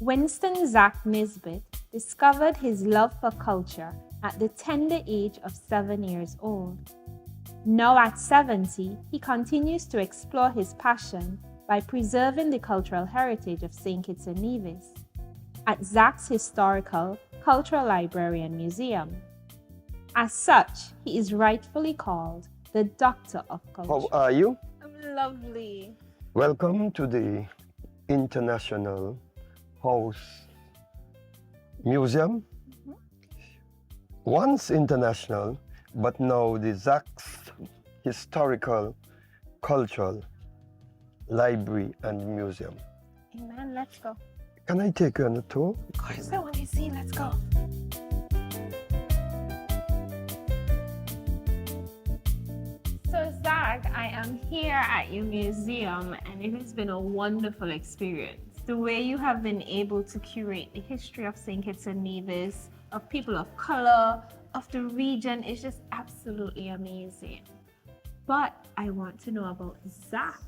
Winston Zack Nisbett discovered his love for culture at the tender age of 7 years old. Now at 70, he continues to explore his passion by preserving the cultural heritage of St. Kitts and Nevis at Zack's Historical Cultural Library and Museum. As such, he is rightfully called the Doctor of Culture. How are you? I'm lovely. Welcome to the International House Museum. Once international, but now the Zack's Historical Cultural Library and Museum. Amen, let's go. Can I take you on a tour? Of course, I want to see, let's go. So Zack, I am here at your museum and it has been a wonderful experience. The way you have been able to curate the history of St. Kitts and Nevis, of people of color, of the region is just absolutely amazing. But I want to know about Zack.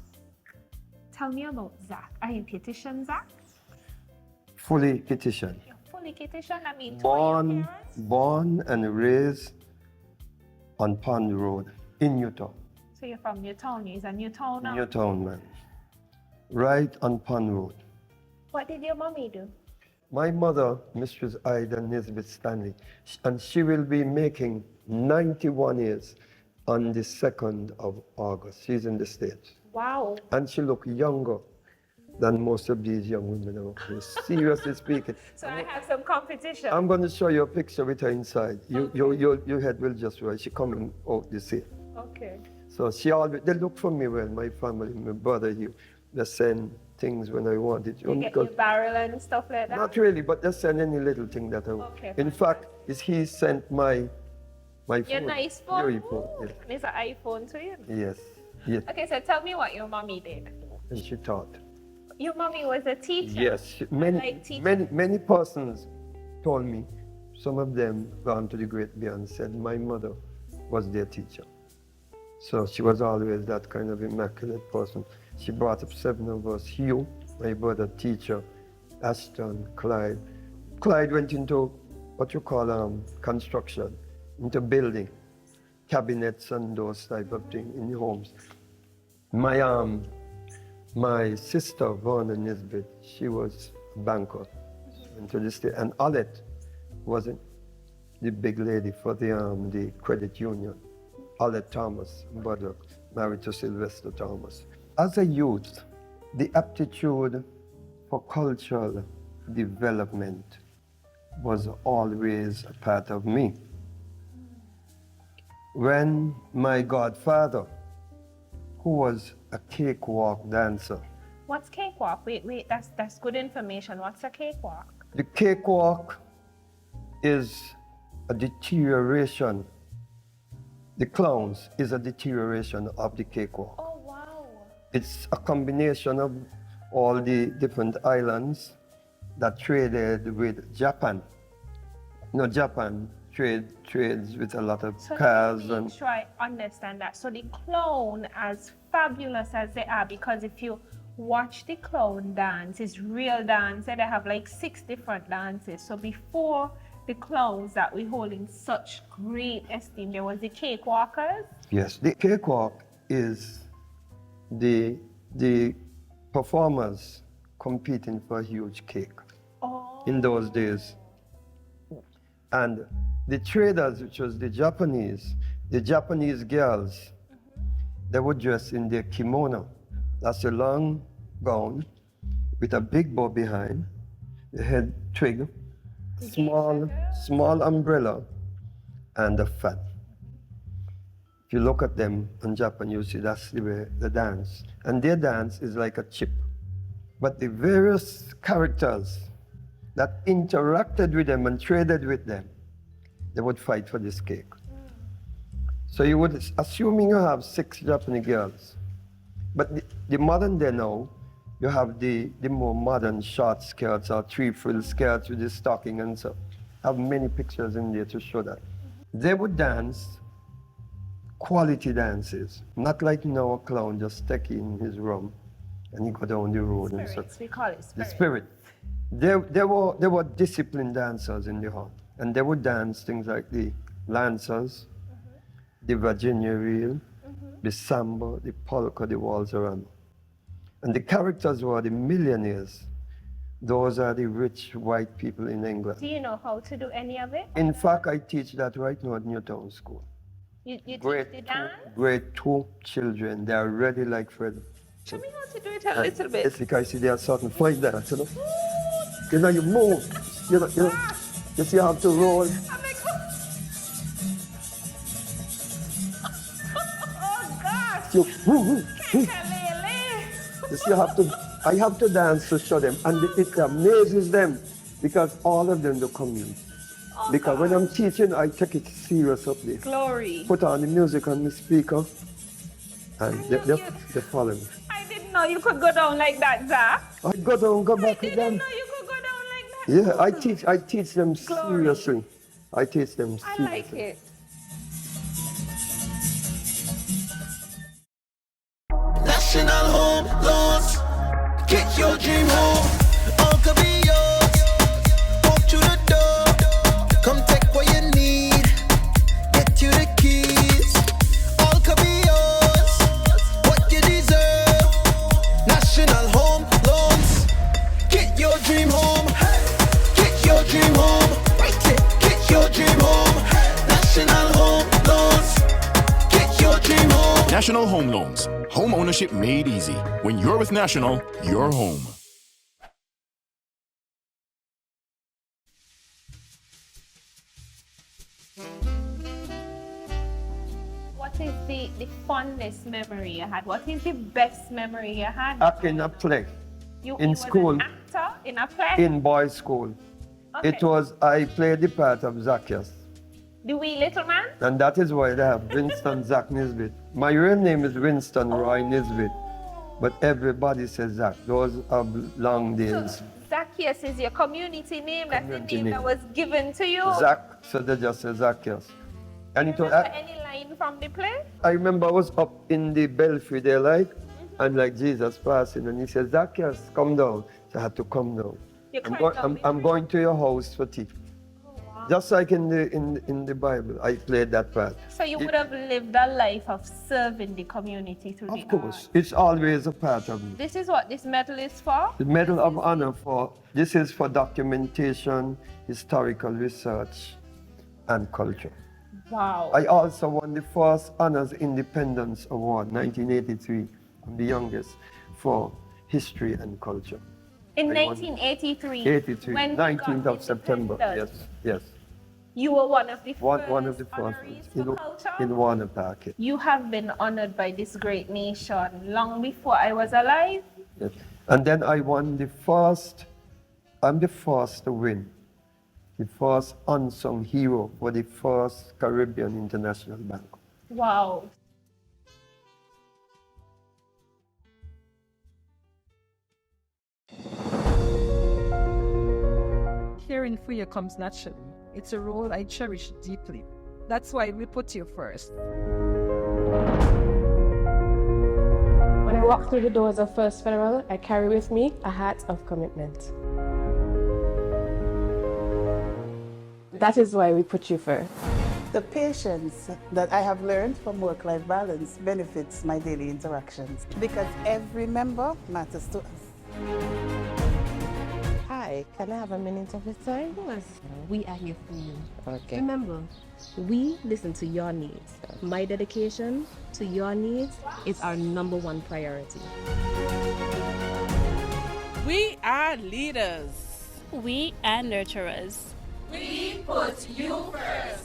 Tell me about Zack. Are you Kittitian, Zack? Fully Kittitian. You're fully Kittitian? I mean, Born and raised on Pond Road in Newtown. So you're from Newtown, you're a Newtowner? Newtown, man. Right on Pond Road. What did your mommy do? My mother, Mistress Ida Nisbet Stanley, and she will be making 91 years on the 2nd of August. She's in the States. Wow. And she looks younger than most of these young women out here, seriously speaking. So I have some competition. I'm going to show you a picture with her inside. Your head will just rise. She's coming out this year. Okay. So she always, they look for me well, my family, my brother here. They send things when I want it. You get your barrel and stuff like that? Not really, but they send any little thing that I want. Okay, in fact, he sent my phone. Your nice phone? Your phone, yes. It's an iPhone to you? Yes, yes. Okay, so tell me what your mommy did. And she taught. Your mommy was a teacher? Yes, Like many persons told me, some of them gone to the great beyond said my mother was their teacher. So she was always that kind of immaculate person. She brought up 7 of us, Hugh, my brother, teacher, Ashton, Clyde. Clyde went into what you call construction, into building, cabinets and those type of things in homes. My sister, Verna Nisbet, she was a banker into the state, and Alette was the big lady for the credit union. Alette Thomas, brother, married to Sylvester Thomas. As a youth, the aptitude for cultural development was always a part of me. When my godfather, who was a cakewalk dancer. What's cakewalk? Wait, that's good information. What's a cakewalk? The cakewalk is a deterioration. The clowns is a deterioration of the cakewalk. Oh, wow. It's a combination of all the different islands that traded with Japan. You know, Japan trades with a lot of cars. So make sure I understand that. So the clown, as fabulous as they are, because if you watch the clown dance, it's real dance, and they have like 6 different dances. So before the clowns that we hold in such great esteem, there was the cakewalkers. Yes, the cakewalk is the performers competing for a huge cake in those days. And the traders, which was the Japanese girls, they would dress in their kimono. That's a long gown with a big bow behind, the head twig, small umbrella, and a fan. If you look at them in Japan, you see that's the way they dance. And their dance is like a chip. But the various characters that interacted with them and traded with them, they would fight for this cake. So you would, assuming you have 6 Japanese girls, but the modern day now, you have the more modern short skirts or 3-frill skirts with the stocking and so. I have many pictures in there to show that. They would dance quality dances, not like now a clown just take in his room and he go down the road. Spirits, and so. we call it spirits. The spirit. There were disciplined dancers in the hall, and they would dance things like the Lancers, the Virginia Reel, the Samba, the Polka, the Waltz around. And the characters were the millionaires. Those are the rich white people in England. Do you know how to do any of it? In fact, I teach that right now at Newtown School. You teach Grade the dance? Grade 2 children, they are ready like Fred. Show me how to do it a little bit. It's because I see they are certain fight dance, you know. You know, you move, you know, you see you have to roll. Oh gosh! You, Kekalele. you see, I have to dance to show them, and it amazes them because all of them do come in. Oh, Because when I'm teaching, I take it serious up there. Glory. Put on the music on the speaker, and they follow me. I didn't know you could go down like that, Zach. I go down, go back I with didn't them. know you could go down like that. Yeah, I teach them Glory. seriously. I teach them I seriously. like it. National home loans. Get your dream home. All could be yours. Walk through the door. Come take what you need. Get you the keys. All could be yours. What you deserve. National home loans. Get your dream home. Get your dream home. Right it. Get your dream home. National home loans. Get your dream home. National Home Loans. Home ownership made easy. When you're with National, you're home. What is the fondest memory you had? What is the best memory you had? Acting a play You in were school. an actor in a play? in boys' school. Okay. I played the part of Zacchaeus. The wee little man? And that is why they have WINSTON ZACK NISBETT. My real name is Winston Roy Nisbet, but everybody says Zach. Those are long days. Zacchaeus is your community name. That's the Community name name. that was given to you. Zach, so they just say Zacchaeus. And it was, Remember any line from the play? I remember I was up in the belfry there, and like Jesus passing, and he said, Zacchaeus, come down. So I had to come down. You climbed up the I'm tree? going to your house for tea. Oh, wow. Just like in the Bible, I played that part. So you would have lived a life of serving the community through the Of course, arts. it's always a part of me. This is what this medal is for? The Medal of Honor this is for documentation, historical research, and culture. Wow. I also won the first Honors Independence Award, 1983. I'm the youngest for history and culture. In I won 1983. 83, when we 19th got of September. independence, Yes. You were one of the first One of the first honorees ones for culture? in Warner Park. You have been honored by this great nation long before I was alive. Yes. And then I won I'm the first to win, the first unsung hero for the first Caribbean International Bank. Wow. Caring for you comes naturally. It's a role I cherish deeply. That's why we put you first. When I walk through the doors of First Federal, I carry with me a heart of commitment. That is why we put you first. The patience that I have learned from work-life balance benefits my daily interactions because every member matters to us. Hi, can I have a minute of your time? Yes, we are here for you. Okay. Remember, we listen to your needs. My dedication to your needs is our #1 priority. We are leaders. We are nurturers. We put you first.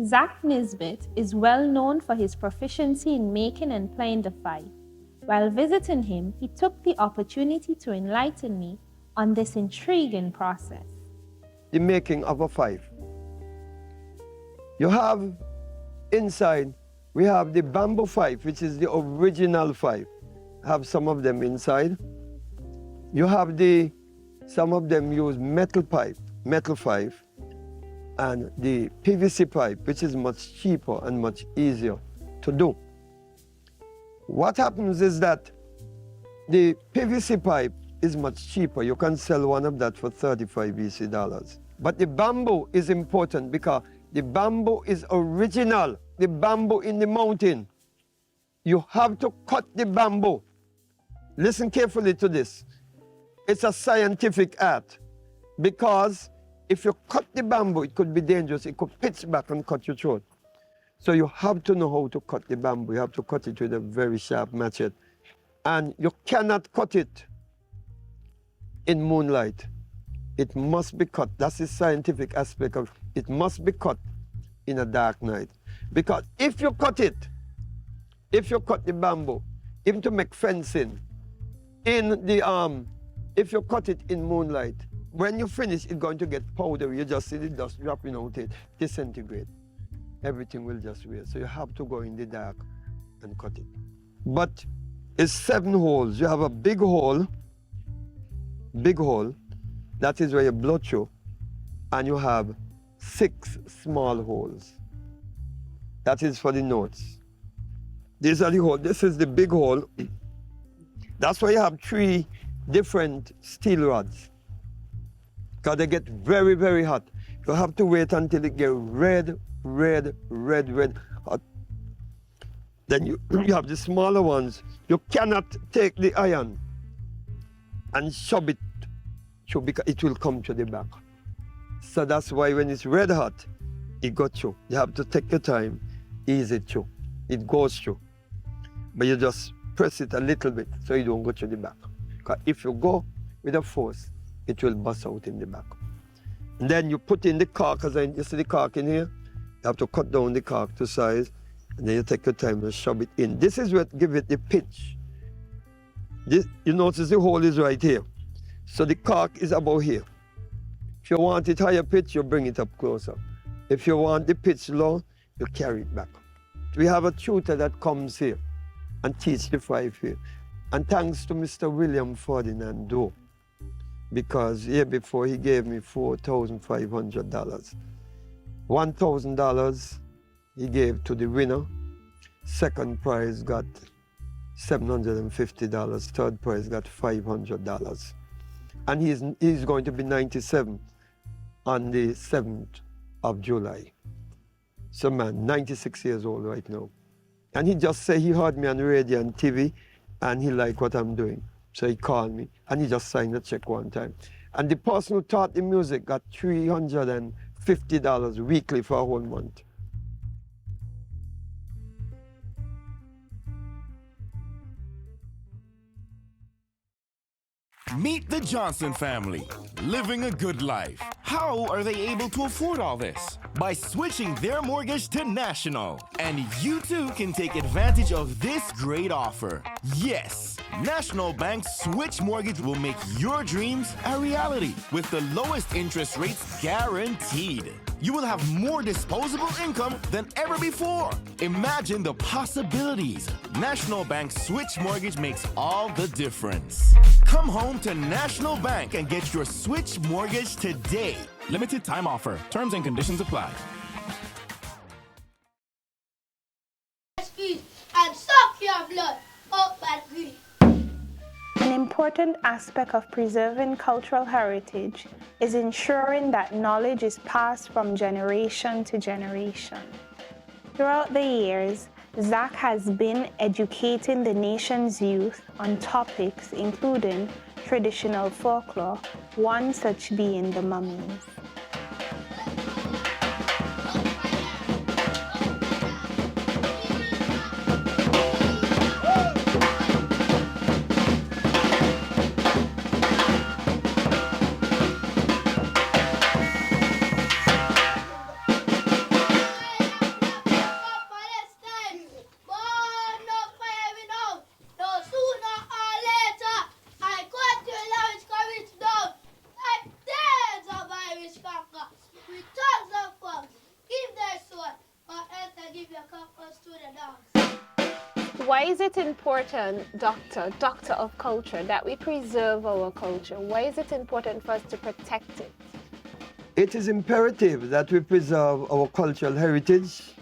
Zack Nisbett is well known for his proficiency in making and playing the fife. While visiting him, he took the opportunity to enlighten me on this intriguing process. The making of a fife. You have inside, we have the bamboo fife, which is the original fife. I have some of them inside. You have some of them use metal pipe, metal 5, and the PVC pipe, which is much cheaper and much easier to do. What happens is that the PVC pipe is much cheaper. You can sell one of that for $35 BC. But the bamboo is important because the bamboo is original. The bamboo in the mountain. You have to cut the bamboo. Listen carefully to this. It's a scientific art because if you cut the bamboo, it could be dangerous. It could pitch back and cut your throat. So you have to know how to cut the bamboo. You have to cut it with a very sharp machete. And you cannot cut it in moonlight. It must be cut. That's the scientific aspect of it. It must be cut in a dark night. Because if you cut the bamboo, even to make fencing, if you cut it in moonlight, when you finish, it's going to get powdery. You just see the dust dropping out, it disintegrate. Everything will just wear. So you have to go in the dark and cut it. But it's 7 holes. You have a big hole, that is where you blow through, and you have 6 small holes. That is for the notes. These are the holes. This is the big hole. That's why you have 3 different steel rods, because they get very, very hot. You have to wait until it gets red hot. Then you have the smaller ones. You cannot take the iron and shove it through because it will come to the back. So that's why when it's red hot, it goes through. You have to take your time, ease it through. It goes through. But you just press it a little bit so you don't go to the back. Because if you go with a force, it will bust out in the back. And then you put in the cork, as you see the cork in here, you have to cut down the cork to size, and then you take your time and shove it in. This is what gives it the pitch. You notice the hole is right here. So the cork is about here. If you want it higher pitch, you bring it up closer. If you want the pitch low, you carry it back. We have a tutor that comes here and teach the 5 here. And thanks to Mr. William Ferdinand Doe, because here before he gave me $4,500. $1,000 he gave to the winner. Second prize got $750. Third prize got $500. And he's going to be 97 on the 7th of July. So man, 96 years old right now. And he just said he heard me on the radio and TV, and he liked what I'm doing. So he called me, and he just signed a check one time. And the person who taught the music got $350 weekly for a whole month. Meet the Johnson family, living a good life. How are they able to afford all this? By switching their mortgage to National. And you too can take advantage of this great offer. Yes, National Bank's Switch Mortgage will make your dreams a reality with the lowest interest rates guaranteed. You will have more disposable income than ever before. Imagine the possibilities. National Bank Switch Mortgage makes all the difference. Come home to National Bank and get your Switch Mortgage today. Limited time offer. Terms and conditions apply. And suck your blood up and green. An important aspect of preserving cultural heritage is ensuring that knowledge is passed from generation to generation. Throughout the years, Zach has been educating the nation's youth on topics including traditional folklore, one such being the mummies. why is it important, Doctor of Culture, that we preserve our culture? Why is it important for us to protect it? It is imperative that we preserve our cultural heritage.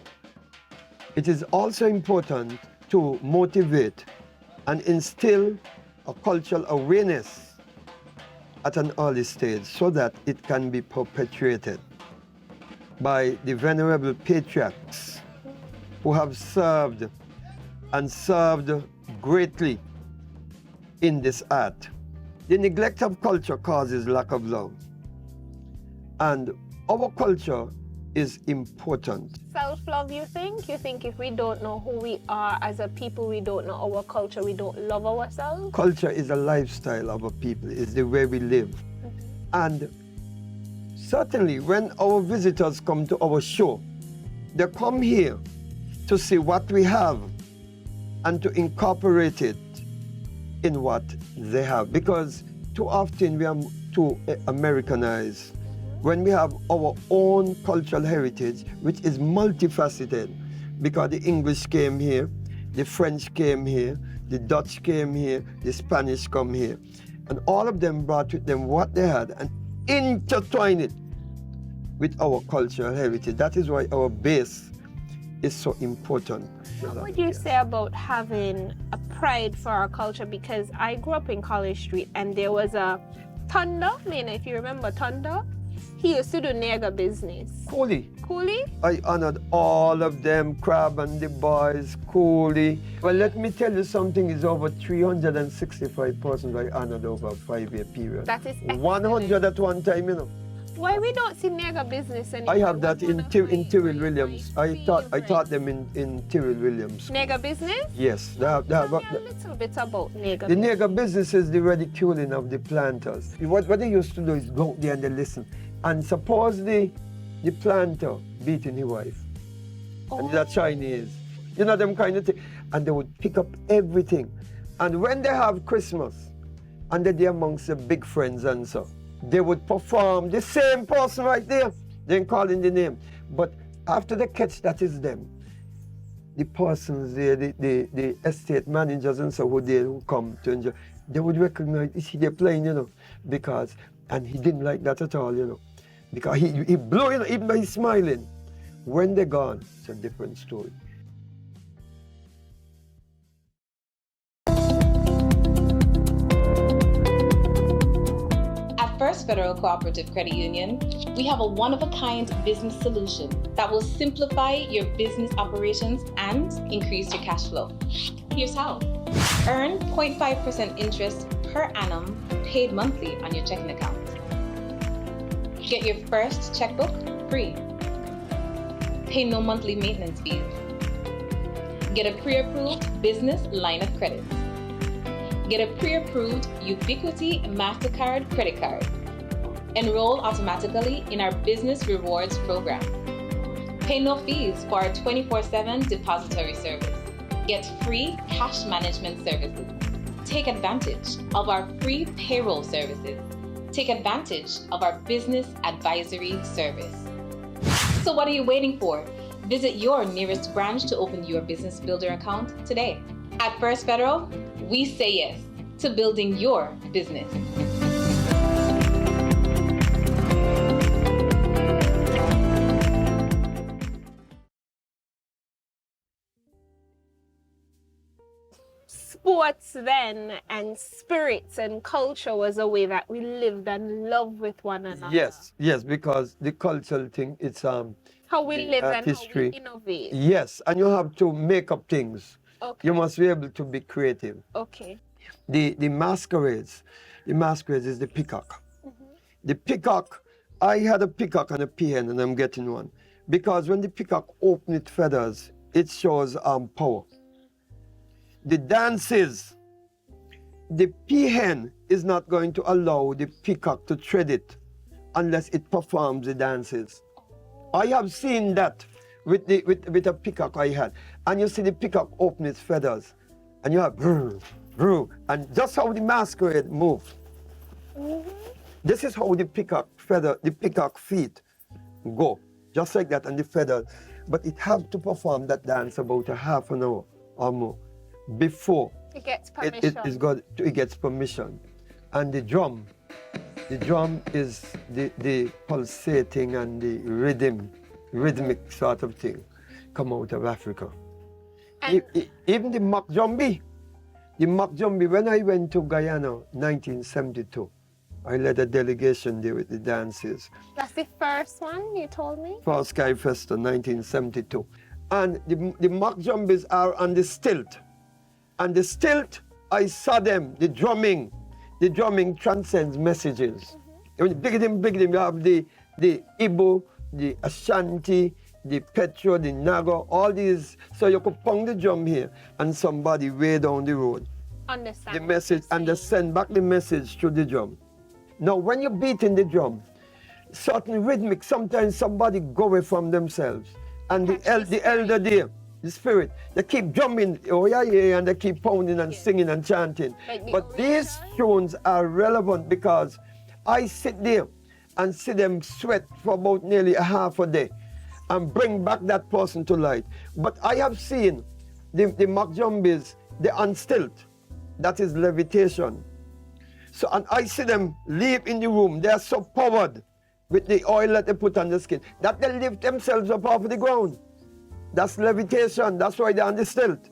It is also important to motivate and instill a cultural awareness at an early stage so that it can be perpetuated by the venerable patriarchs who have served and served greatly in this art. The neglect of culture causes lack of love. And our culture is important. Self-love, you think? You think if we don't know who we are as a people, we don't know our culture, we don't love ourselves? Culture is a lifestyle of a people, it's the way we live. And certainly when our visitors come to our show, they come here to see what we have and to incorporate it in what they have. Because too often we are too Americanized. When we have our own cultural heritage, which is multifaceted, because the English came here, the French came here, the Dutch came here, the Spanish come here, and all of them brought with them what they had and intertwined it with our cultural heritage. That is why our base is so important. What would you say about having a pride for our culture? Because I grew up in College Street and there was a Thunder, if you remember Thunder. He used to do nigger business. Coolie. Coolie? I honored all of them, Crab and the boys, Coolie. Well, let me tell you something, it's over 365 persons I honored over a 5-year period. That is excellent. 100 at one time, you know. Why we don't see nigger business anymore? I have that in Tyrrell Williams. I taught them in Tyrrell Williams. Nigger business? Yes. Tell me a little bit about nigger The business. nigger business is the ridiculing of the planters. What they used to do is go out there and they listen. And suppose the planter beating his wife. And they're Chinese. You know them kind of thing. And they would pick up everything. And when they have Christmas, and they're amongst the big friends and so, they would perform the same person right there, then calling the name. But after they catch that is them, the persons there, the estate managers and so who come to enjoy, they would recognize, is he there playing, you know, because, and he didn't like that at all, you know, because he blew, you know, even though he's smiling. When they're gone, it's a different story. First Federal Cooperative Credit Union, we have a one-of-a-kind business solution that will simplify your business operations and increase your cash flow. Here's how. Earn 0.5% interest per annum paid monthly on your checking account. Get your first checkbook free. Pay no monthly maintenance fees. Get a pre-approved business line of credit. Get a pre-approved Ubiquity MasterCard credit card. Enroll automatically in our Business Rewards program. Pay no fees for our 24/7 depository service. Get free cash management services. Take advantage of our free payroll services. Take advantage of our business advisory service. So what are you waiting for? Visit your nearest branch to open your Business Builder account today. At First Federal, we say yes to building your business. Sports then and spirits and culture was a way that we lived and loved with one another. Yes, because the cultural thing, it's how we live and history. how we innovate. Yes, and you have to make up things. Okay. You must be able to be creative. Okay. The masquerades is the peacock. The peacock, I had a peacock and a peahen, and I'm getting one. Because when the peacock opens its feathers, it shows power. The dances, the peahen is not going to allow the peacock to tread it unless it performs the dances. I have seen that with a peacock I had. And you see the peacock open its feathers. And you have brr, brr, and just how the masquerade move. This is how the peacock feet go. Just like that, and the feathers. But it have to perform that dance about a half an hour or more. before It gets permission. it gets permission. And the drum is the pulsating and the rhythmic sort of thing come out of Africa. Even the Makjombi, when I went to Guyana 1972, I led a delegation there with the dances. That's the first one you told me? For Sky Festa 1972. And the Makjombis are on the stilt. And the stilt, I saw them, the drumming transcends messages. When you big them, you have the Igbo, the Ashanti, the Petro, the Nago, all these. So you could pound the drum here and somebody way down the road. Understand the message, and they send back the message through the drum. Now, when you're beating the drum, certain rhythmic, sometimes somebody go away from themselves. And the elder there, the spirit, they keep drumming, oh yeah, yeah, and they keep pounding and singing and chanting. But these tunes are relevant because I sit there and see them sweat for about nearly a half a day and bring back that person to light. But I have seen the Makjombis, they unstilt. That is levitation. So, and I see them leave in the room. They are so powered with the oil that they put on the skin that they lift themselves up off the ground. That's levitation. That's why they're on the stilt.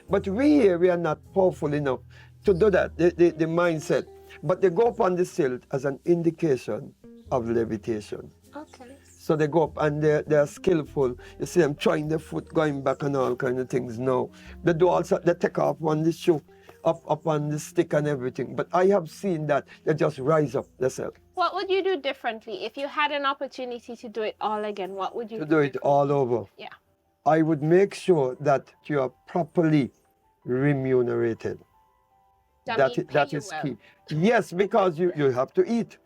But we here, we are not powerful enough to do that, the mindset. But they go up on the stilt as an indication of levitation. Okay. So they go up and they're skillful. You see them trying their foot, going back and all kind of things now. They do also, they take off on the shoe, up on the stick and everything. But I have seen that they just rise up themselves. What would you do differently? If you had an opportunity to do it all again, what would you do? To do it all over. Yeah. I would make sure that you are properly remunerated. That is key. Yes, because you have to eat.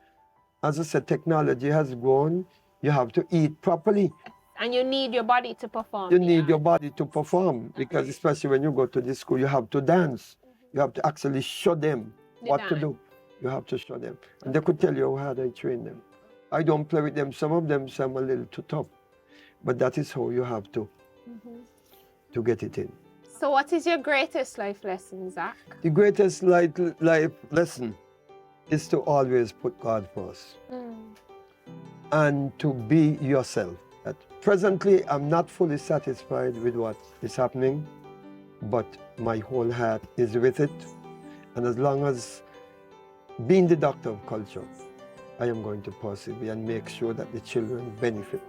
As I said, technology has grown. You have to eat properly. And you need your body to perform. You need your body to perform because especially when you go to the school, you have to dance. You have to actually show them what to do. You have to show them. And they could tell you how hard I train them. I don't play with them. Some of them, some a little too tough. But that is how you have to get it in. So what is your greatest life lesson, Zach? The greatest life lesson is to always put God first. And to be yourself. Presently, I'm not fully satisfied with what is happening, but my whole heart is with it. And as long as being the doctor of culture, I am going to persevere and make sure that the children benefit